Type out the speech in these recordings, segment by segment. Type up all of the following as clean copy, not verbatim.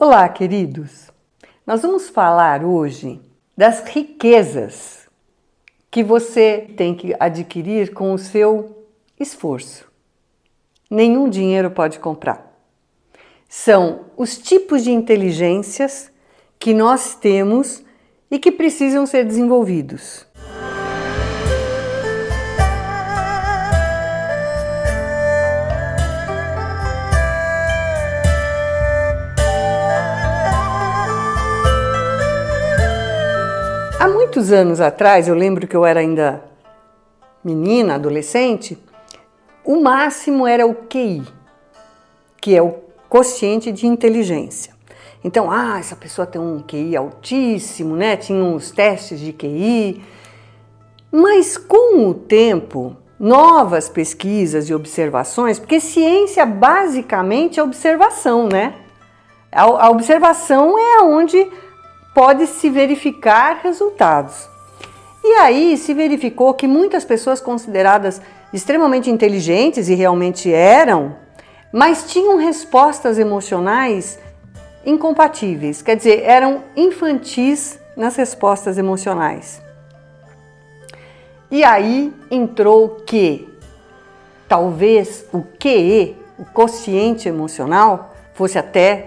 Olá, queridos! Nós vamos falar hoje das riquezas que você tem que adquirir com o seu esforço. Nenhum dinheiro pode comprar. São os tipos de inteligências que nós temos e que precisam ser desenvolvidos. Há muitos anos atrás, eu lembro que eu era ainda menina, adolescente, o máximo era o QI, que é o quociente de inteligência. Então, essa pessoa tem um QI altíssimo, né? Tinha uns testes de QI. Mas com o tempo, novas pesquisas e observações, porque ciência basicamente é observação, né? A observação é onde pode-se verificar resultados. E aí se verificou que muitas pessoas consideradas extremamente inteligentes, e realmente eram, mas tinham respostas emocionais incompatíveis, quer dizer, eram infantis nas respostas emocionais. E aí entrou que talvez o QE, o quociente emocional, fosse até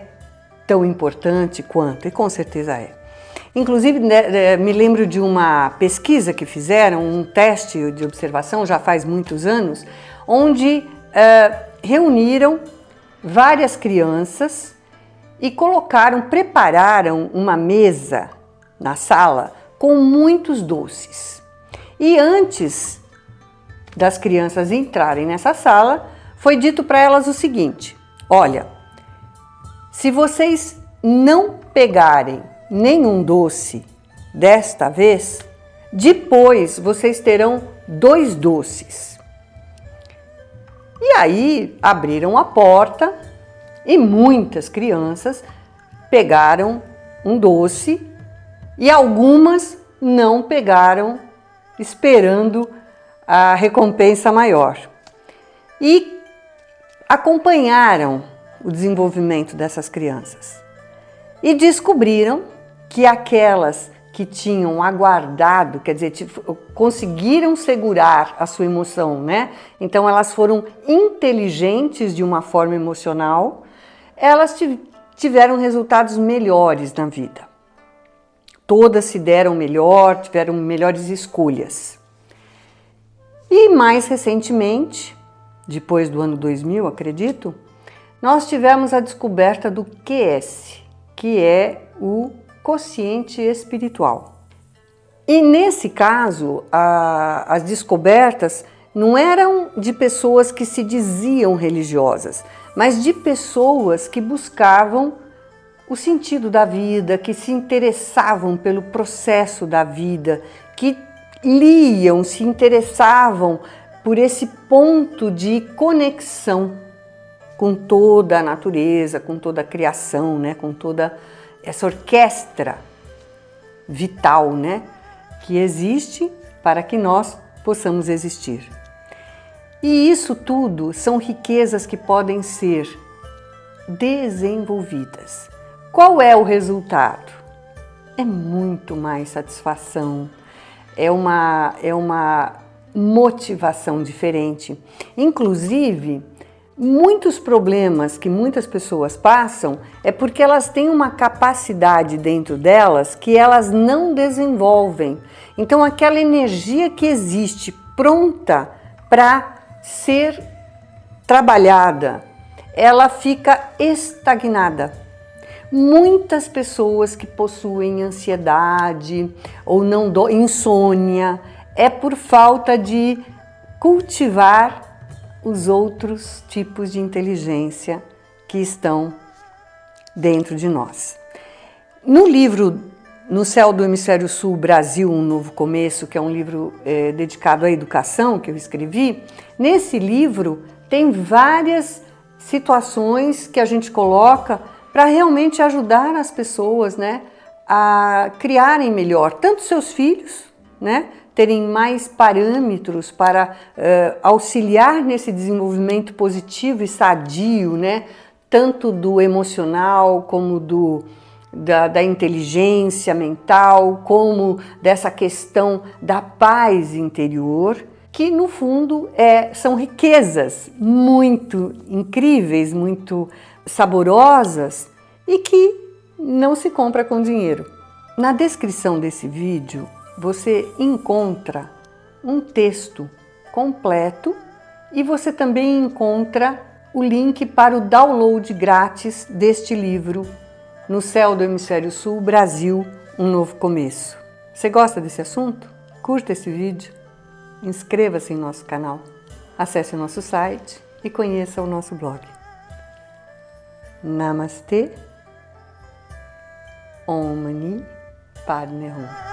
tão importante quanto, e com certeza é. Inclusive, me lembro de uma pesquisa que fizeram, um teste de observação, já faz muitos anos, onde reuniram várias crianças e prepararam uma mesa na sala com muitos doces. E antes das crianças entrarem nessa sala, foi dito para elas o seguinte: olha, se vocês não pegarem nenhum doce desta vez, depois vocês terão 2 doces. E aí abriram a porta e muitas crianças pegaram um doce e algumas não pegaram, esperando a recompensa maior. E acompanharam o desenvolvimento dessas crianças e descobriram que aquelas que tinham aguardado, quer dizer, conseguiram segurar a sua emoção, né? Então elas foram inteligentes de uma forma emocional, elas tiveram resultados melhores na vida. Todas se deram melhor, tiveram melhores escolhas. E mais recentemente, depois do ano 2000, acredito, nós tivemos a descoberta do QS, que é o quociente espiritual. E nesse caso, as descobertas não eram de pessoas que se diziam religiosas, mas de pessoas que buscavam o sentido da vida, que se interessavam pelo processo da vida, que liam, se interessavam por esse ponto de conexão com toda a natureza, com toda a criação, né? Com toda essa orquestra vital, né? Que existe para que nós possamos existir. E isso tudo são riquezas que podem ser desenvolvidas. Qual é o resultado? É muito mais satisfação, é uma motivação diferente. Inclusive, muitos problemas que muitas pessoas passam é porque elas têm uma capacidade dentro delas que elas não desenvolvem. Então, aquela energia que existe pronta para ser trabalhada, ela fica estagnada. Muitas pessoas que possuem ansiedade ou insônia é por falta de cultivar os outros tipos de inteligência que estão dentro de nós. No livro No Céu do Hemisfério Sul, Brasil, um Novo Começo, que é um livro dedicado à educação que eu escrevi, nesse livro tem várias situações que a gente coloca para realmente ajudar as pessoas, né, a criarem melhor, tanto seus filhos, né, terem mais parâmetros para auxiliar nesse desenvolvimento positivo e sadio, né, tanto do emocional como da inteligência mental, como dessa questão da paz interior, que no fundo são riquezas muito incríveis, muito saborosas e que não se compra com dinheiro. Na descrição desse vídeo você encontra um texto completo e você também encontra o link para o download grátis deste livro, No Céu do Hemisfério Sul, Brasil, um Novo Começo. Você gosta desse assunto? Curta esse vídeo, inscreva-se em nosso canal, acesse o nosso site e conheça o nosso blog. Namastê, Om Mani Padme Hum.